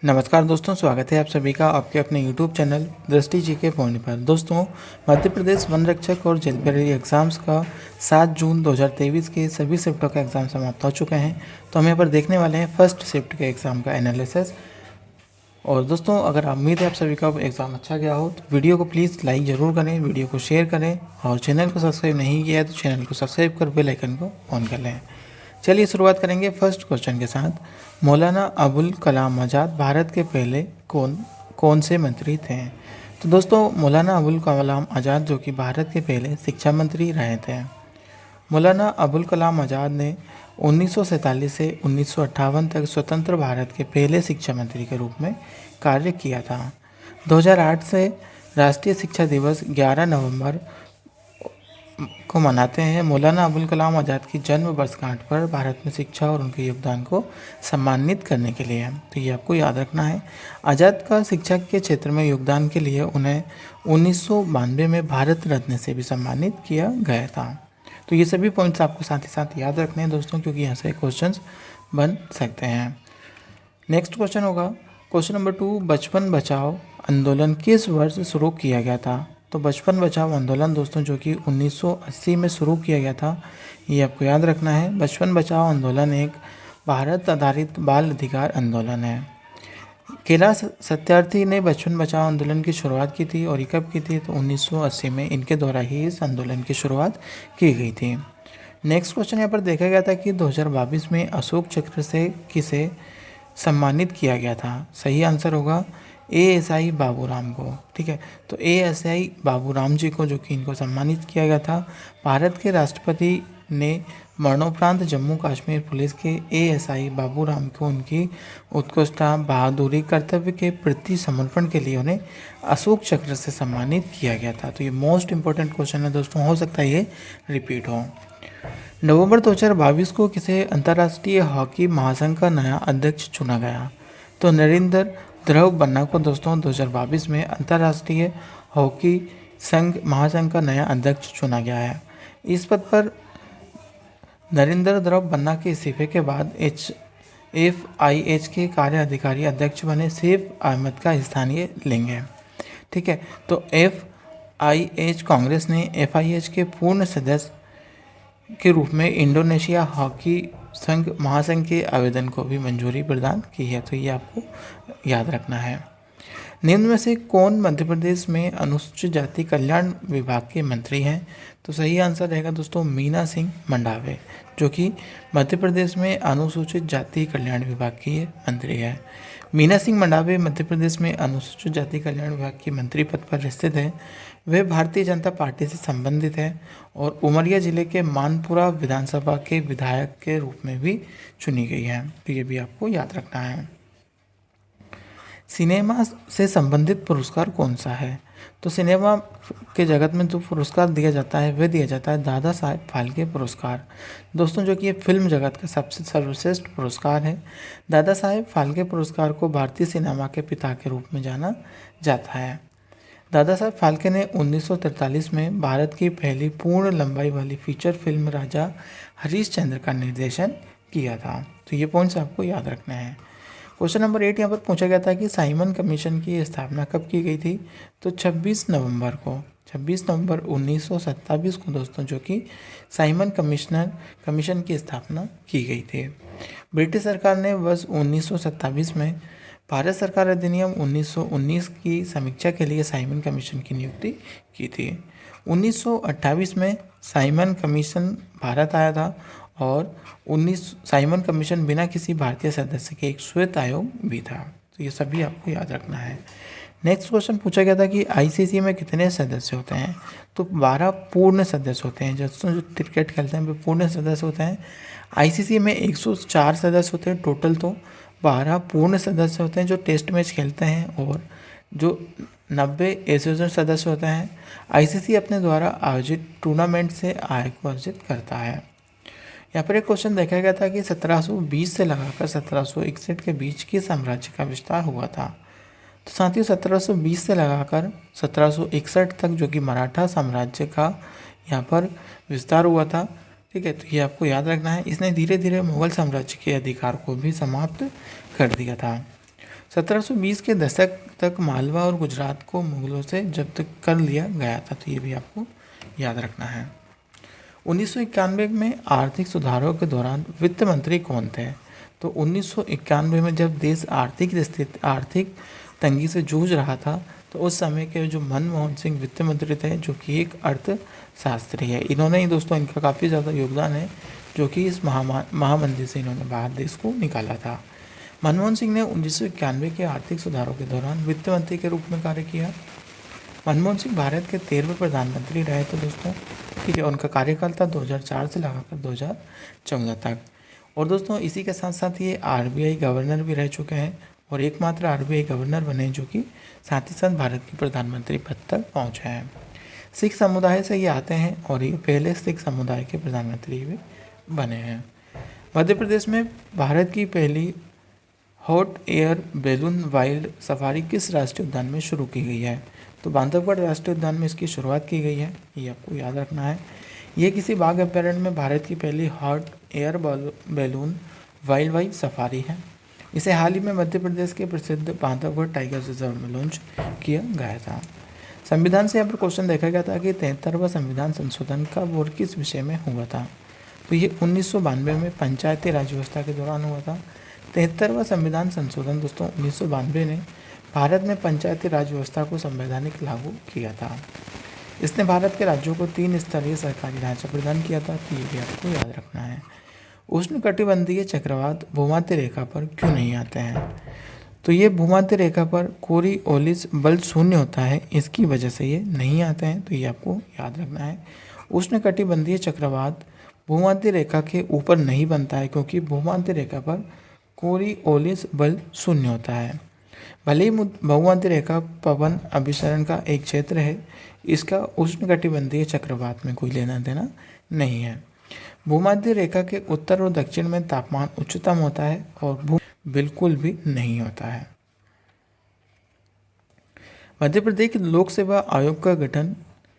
नमस्कार दोस्तों, स्वागत है आप सभी का आपके अपने YouTube चैनल दृष्टि जी के पॉइंट पर। दोस्तों, मध्य प्रदेश वन रक्षक और जेलबरी एग्ज़ाम्स का 7 जून 2023 के सभी शिफ्टों का एग्ज़ाम समाप्त हो चुके हैं। तो हम यहाँ पर देखने वाले हैं फर्स्ट शिफ्ट के एग्ज़ाम का एनालिसिस। और दोस्तों, अगर उम्मीद है आप सभी का एग्ज़ाम अच्छा गया हो तो वीडियो को प्लीज़ लाइक ज़रूर करें, वीडियो को शेयर करें और चैनल को सब्सक्राइब नहीं किया है तो चैनल को सब्सक्राइब कर बेल आइकन को ऑन कर लें। चलिए शुरुआत करेंगे फर्स्ट क्वेश्चन के साथ। मौलाना अबुल कलाम आज़ाद भारत के पहले कौन से मंत्री थे? तो दोस्तों, मौलाना अबुल कलाम आज़ाद जो कि भारत के पहले शिक्षा मंत्री रहे थे। मौलाना अबुल कलाम आज़ाद ने 1947 से 1958 तक स्वतंत्र भारत के पहले शिक्षा मंत्री के रूप में कार्य किया था। 2008 से राष्ट्रीय शिक्षा दिवस 11 नवंबर को मनाते हैं। मौलाना अबुल कलाम आज़ाद की जन्म वर्षगांठ पर भारत में शिक्षा और उनके योगदान को सम्मानित करने के लिए, तो ये आपको याद रखना है। आज़ाद का शिक्षा के क्षेत्र में योगदान के लिए उन्हें 1992 में भारत रत्न से भी सम्मानित किया गया था। तो ये सभी पॉइंट्स आपको साथ ही साथ याद रखने हैं दोस्तों, क्योंकि यहाँ से क्वेश्चंस बन सकते हैं। नेक्स्ट क्वेश्चन होगा क्वेश्चन नंबर 2, बचपन बचाओ आंदोलन किस वर्ष शुरू किया गया था? तो बचपन बचाओ आंदोलन दोस्तों जो कि 1980 में शुरू किया गया था, ये आपको याद रखना है। बचपन बचाओ आंदोलन एक भारत आधारित बाल अधिकार आंदोलन है। कैलाश सत्यार्थी ने बचपन बचाओ आंदोलन की शुरुआत की थी, और ये कब की थी? तो 1980 में इनके द्वारा ही इस आंदोलन की शुरुआत की गई थी। नेक्स्ट क्वेश्चन यहाँ पर देखा गया था कि 2022 में अशोक चक्र से किसे सम्मानित किया गया था? सही आंसर होगा ASI बाबूराम को। ठीक है, तो ASI बाबूराम जी को जो कि इनको सम्मानित किया गया था। भारत के राष्ट्रपति ने मरणोपरांत जम्मू कश्मीर पुलिस के ASI बाबूराम को उनकी उत्कृष्टता, बहादुरी, कर्तव्य के प्रति समर्पण के लिए उन्हें अशोक चक्र से सम्मानित किया गया था। तो ये मोस्ट इंपॉर्टेंट क्वेश्चन है दोस्तों, हो सकता है ये रिपीट हो। नवंबर 2022 को किसे अंतर्राष्ट्रीय हॉकी महासंघ का नया अध्यक्ष चुना गया? तो नरेंद्र ध्रुव बन्ना को दोस्तों 2022 में अंतर्राष्ट्रीय हॉकी संघ महासंघ का नया अध्यक्ष चुना गया है। इस पद पर नरेंद्र ध्रुव बन्ना के इस्तीफे के बाद FIH के कार्य अधिकारी अध्यक्ष बने सैफ अहमद का स्थानीय लेंगे। ठीक है, तो FIH कांग्रेस ने FIH के पूर्ण सदस्य के रूप में इंडोनेशिया हॉकी संघ महासंघ के आवेदन को भी मंजूरी प्रदान की है। तो ये आपको याद रखना है। निम्न में से कौन मध्य प्रदेश में अनुसूचित जाति कल्याण विभाग के मंत्री हैं? तो सही आंसर रहेगा दोस्तों मीना सिंह मंडावे, जो कि मध्य प्रदेश में अनुसूचित जाति कल्याण विभाग की मंत्री है। मीना सिंह मंडावे मध्य प्रदेश में अनुसूचित जाति कल्याण विभाग की मंत्री पद पर स्थित है। वे भारतीय जनता पार्टी से संबंधित है और उमरिया जिले के मानपुरा विधानसभा के विधायक के रूप में भी चुनी गई है। तो ये भी आपको याद रखना है। सिनेमा से संबंधित पुरस्कार कौन सा है? तो सिनेमा के जगत में जो पुरस्कार दिया जाता है वह दिया जाता है दादा साहेब फाल्के पुरस्कार दोस्तों, जो कि ये फिल्म जगत का सबसे सर्वश्रेष्ठ पुरस्कार है। दादा साहेब फाल्के पुरस्कार को भारतीय सिनेमा के पिता के रूप में जाना जाता है। दादा साहेब फाल्के ने 1943 में भारत की पहली पूर्ण लंबाई वाली फीचर फिल्म राजा हरीशचंद्र का निर्देशन किया था। तो ये पॉइंट्स आपको याद रखने हैं। क्वेश्चन नंबर 8 यहाँ पर पूछा गया था कि साइमन कमीशन की स्थापना कब की गई थी? तो 26 नवंबर 1927 को दोस्तों, जो कि साइमन कमीशन की स्थापना की गई थी। ब्रिटिश सरकार ने वर्ष 1927 में भारत सरकार अधिनियम 1919 की समीक्षा के लिए साइमन कमीशन की नियुक्ति की थी। 1928 में साइमन कमीशन भारत आया था और साइमन कमीशन बिना किसी भारतीय सदस्य के एक श्वेत आयोग भी था। तो ये सभी आपको याद रखना है। नेक्स्ट क्वेश्चन पूछा गया था कि ICC में कितने सदस्य होते हैं? तो 12 पूर्ण सदस्य होते हैं। जो क्रिकेट खेलते हैं वे पूर्ण सदस्य होते हैं। ICC में 104 सदस्य होते हैं टोटल, तो 12 पूर्ण सदस्य होते हैं जो टेस्ट मैच खेलते हैं, और जो 90 एसोसिएशन सदस्य होते हैं। ICC अपने द्वारा आयोजित टूर्नामेंट से आय को अर्जित करता है। यहाँ पर एक क्वेश्चन देखा गया था कि 1720 से लगाकर 1761 के बीच किस साम्राज्य का विस्तार हुआ था? तो साथियों 1720 से लगाकर 1761 तक जो कि मराठा साम्राज्य का यहाँ पर विस्तार हुआ था। ठीक है, तो ये आपको याद रखना है। इसने धीरे धीरे मुगल साम्राज्य के अधिकार को भी समाप्त कर दिया था। 1720 के दशक तक मालवा और गुजरात को मुगलों से जब्त कर लिया गया था, तो ये भी आपको याद रखना है। 1991 में आर्थिक सुधारों के दौरान वित्त मंत्री कौन थे? तो 1991 में जब देश आर्थिक तंगी से जूझ रहा था, तो उस समय के जो मनमोहन सिंह वित्त मंत्री थे, जो कि एक अर्थशास्त्री है। इन्होंने ही दोस्तों, इनका काफ़ी ज़्यादा योगदान है, जो कि इस महामंदी से इन्होंने बाहर देश को निकाला था। मनमोहन सिंह ने 1991 के आर्थिक सुधारों के दौरान वित्त मंत्री के रूप में कार्य किया। मनमोहन सिंह भारत के 13वें प्रधानमंत्री रहे थे दोस्तों, ठीक है। उनका कार्यकाल था 2004 से लगाकर 2014 तक। और दोस्तों इसी के साथ साथ ये RBI गवर्नर भी रह चुके हैं, और एकमात्र RBI गवर्नर बने जो कि साथ ही साथ भारत के प्रधानमंत्री पद तक पहुँचे हैं। सिख समुदाय से ये आते हैं, और ये पहले सिख समुदाय के प्रधानमंत्री भी बने हैं। मध्य प्रदेश में भारत की पहली hot air balloon wild safari किस राष्ट्रीय उद्यान में शुरू की गई है? तो बांधवगढ़ राष्ट्रीय उद्यान में इसकी शुरुआत की गई है, ये आपको याद रखना है। ये किसी बाघ अभ्यारण्य में भारत की पहली hot air balloon wild life safari है। इसे हाल ही में मध्य प्रदेश के प्रसिद्ध बांधवगढ़ टाइगर रिजर्व में लॉन्च किया गया था। संविधान से यहाँ पर क्वेश्चन देखा गया था कि 73वां संविधान संशोधन कब और किस विषय में हुआ था? तो ये 1992 में पंचायती राज व्यवस्था के दौरान हुआ था। 73वां संविधान संशोधन दोस्तों 1992 ने भारत में पंचायती राज व्यवस्था को संवैधानिक लागू किया था। इसने भारत के राज्यों को 3 स्तरीय सरकारी ढांचा प्रदान किया था, तो ये भी आपको याद रखना है। उष्णकटिबंधीय चक्रवात भूमध्य रेखा पर क्यों नहीं आते हैं? तो ये भूमध्य रेखा पर कोरिओलिस बल शून्य होता है, इसकी वजह से ये नहीं आते हैं, तो ये आपको याद रखना है। उष्णकटिबंधीय चक्रवात भूमध्य रेखा के ऊपर नहीं बनता है, क्योंकि भूमध्य रेखा पर कोरिओलिस बल शून्य होता है। भले ही भूमध्य रेखा पवन अभिसरण का एक क्षेत्र है, इसका उष्णकटिबंधीय चक्रवात में कोई लेना देना नहीं है। भूमध्य रेखा के उत्तर और दक्षिण में तापमान उच्चतम होता है, और बिल्कुल भी नहीं होता है। मध्य प्रदेश लोक सेवा आयोग का गठन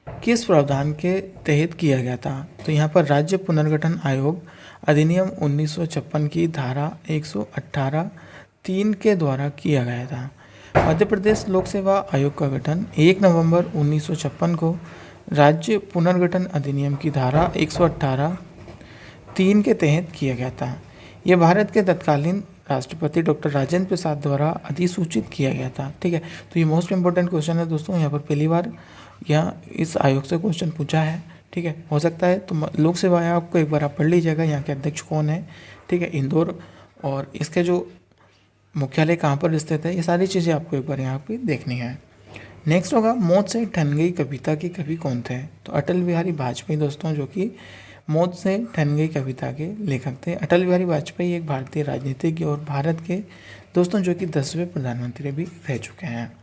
किस प्रावधान के तहत किया गया था? तो यहाँ पर राज्य पुनर्गठन आयोग अधिनियम 1956 की धारा 118(3) के द्वारा किया गया था। मध्य प्रदेश लोक सेवा आयोग का गठन 1 नवंबर 1956 को राज्य पुनर्गठन अधिनियम की धारा 118(3) के तहत किया गया था। यह भारत के तत्कालीन राष्ट्रपति डॉक्टर राजेंद्र प्रसाद द्वारा अधिसूचित किया गया था, ठीक है। तो ये मोस्ट इंपॉर्टेंट क्वेश्चन है दोस्तों, यहाँ पर पहली बार यहाँ इस आयोग से क्वेश्चन पूछा है, ठीक है। हो सकता है तो लोक सेवा आयोग को एक बार आप पढ़ लीजिएगा, यहाँ के अध्यक्ष कौन है, ठीक है, इंदौर, और इसके जो मुख्यालय कहाँ पर स्थित है, ये सारी चीज़ें आपको एक बार यहाँ पे देखनी है। नेक्स्ट होगा मौत से ठन गई कविता के कवि कौन थे? तो अटल बिहारी वाजपेयी दोस्तों, जो कि मौत से ठन गई कविता के लेखक थे। अटल बिहारी वाजपेयी एक भारतीय राजनीतिज्ञ और भारत के दोस्तों जो कि 10वें प्रधानमंत्री भी रह चुके हैं।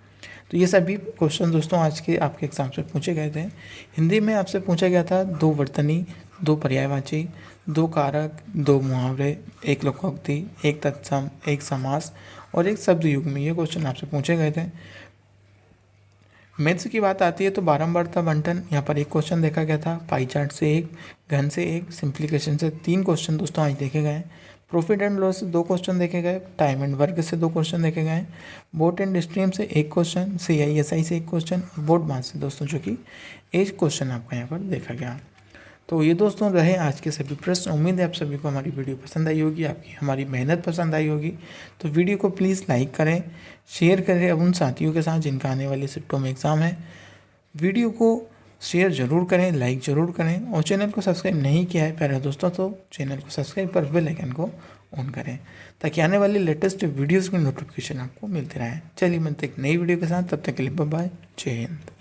तो ये सभी क्वेश्चन दोस्तों आज के आपके एग्जाम से पूछे गए थे। हिंदी में आपसे पूछा गया था 2 वर्तनी, 2 पर्यायवाची, 2 कारक, 2 मुहावरे, 1 लोकोक्ति, 1 तत्सम, 1 समास और 1 शब्द युग्म। ये क्वेश्चन आपसे पूछे गए थे। मैथ्स की बात आती है तो बारंबारता बंटन, यहाँ पर 1 क्वेश्चन देखा गया था। पाई चार्ट से 1, घन से 1, सिंप्लीकेशन से 3 क्वेश्चन दोस्तों आज देखे गए। प्रॉफिट एंड लॉस से 2 क्वेश्चन देखे गए। टाइम एंड वर्क से 2 क्वेश्चन देखे गए। बोट एंड स्ट्रीम से 1 क्वेश्चन, CISI से 1 क्वेश्चन और बोर्ड मास से दोस्तों जो कि 1 क्वेश्चन आपका यहाँ पर देखा गया। तो ये दोस्तों रहे आज के सभी प्रश्न। उम्मीद है आप सभी को हमारी वीडियो पसंद आई होगी, आपकी हमारी मेहनत पसंद आई होगी। तो वीडियो को प्लीज़ लाइक करें, शेयर करें उन साथियों के साथ जिनका आने वाले शिफ्टों में एग्ज़ाम है। वीडियो को शेयर ज़रूर करें, लाइक ज़रूर करें और चैनल को सब्सक्राइब नहीं किया है प्यारे दोस्तों तो चैनल को सब्सक्राइब कर बेल आइकन को ऑन करें ताकि आने वाली लेटेस्ट वीडियोज़ की नोटिफिकेशन आपको मिलती रहे। चलिए मिलते एक नई वीडियो के साथ, तब तक के लिए बाय बाय, जय हिंद।